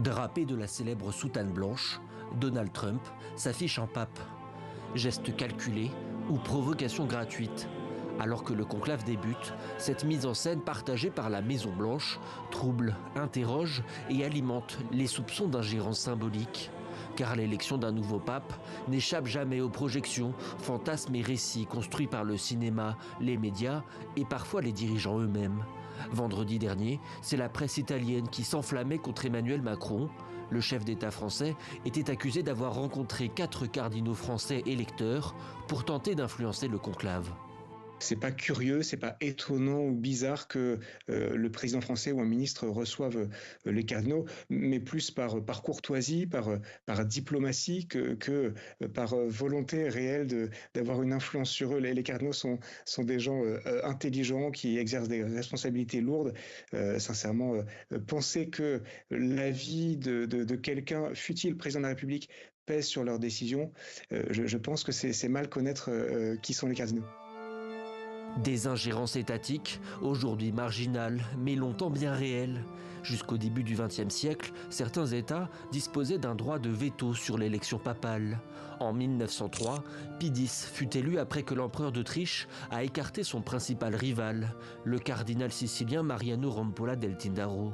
Drapé de la célèbre soutane blanche, Donald Trump s'affiche en pape. Geste calculé ou provocation gratuite. Alors que le conclave débute, cette mise en scène partagée par la Maison-Blanche trouble, interroge et alimente les soupçons d'ingérence symbolique. Car l'élection d'un nouveau pape n'échappe jamais aux projections, fantasmes et récits construits par le cinéma, les médias et parfois les dirigeants eux-mêmes. Vendredi dernier, c'est la presse italienne qui s'enflammait contre Emmanuel Macron. Le chef d'État français était accusé d'avoir rencontré 4 cardinaux français électeurs pour tenter d'influencer le conclave. C'est pas curieux, c'est pas étonnant ou bizarre que le président français ou un ministre reçoive les cardinaux, mais plus par courtoisie, par diplomatie que par volonté réelle d'avoir une influence sur eux. Les cardinaux sont des gens intelligents qui exercent des responsabilités lourdes. Sincèrement, penser que la vie de quelqu'un, fût-il président de la République, pèse sur leurs décisions, je pense que c'est mal connaître qui sont les cardinaux. Des ingérences étatiques, aujourd'hui marginales, mais longtemps bien réelles. Jusqu'au début du XXe siècle, certains États disposaient d'un droit de veto sur l'élection papale. En 1903, Pie X fut élu après que l'empereur d'Autriche a écarté son principal rival, le cardinal sicilien Mariano Rampolla del Tindaro.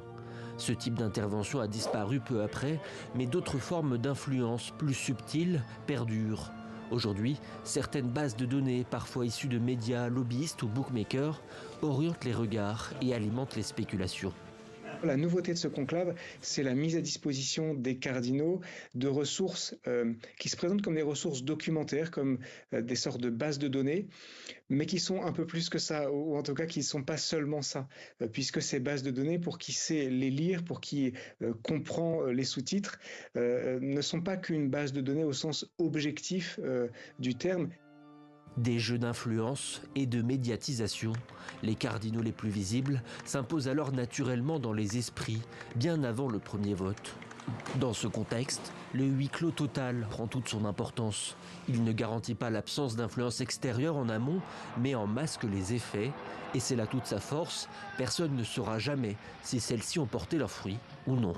Ce type d'intervention a disparu peu après, mais d'autres formes d'influence plus subtiles perdurent. Aujourd'hui, certaines bases de données, parfois issues de médias, lobbyistes ou bookmakers, orientent les regards et alimentent les spéculations. La nouveauté de ce conclave, c'est la mise à disposition des cardinaux de ressources qui se présentent comme des ressources documentaires, comme des sortes de bases de données, mais qui sont un peu plus que ça, ou en tout cas qui ne sont pas seulement ça, puisque ces bases de données, pour qui sait les lire, pour qui comprend les sous-titres, ne sont pas qu'une base de données au sens objectif du terme. Des jeux d'influence et de médiatisation, les cardinaux les plus visibles s'imposent alors naturellement dans les esprits, bien avant le premier vote. Dans ce contexte, le huis clos total prend toute son importance. Il ne garantit pas l'absence d'influence extérieure en amont, mais en masque les effets, et c'est là toute sa force, personne ne saura jamais si celles-ci ont porté leurs fruits ou non.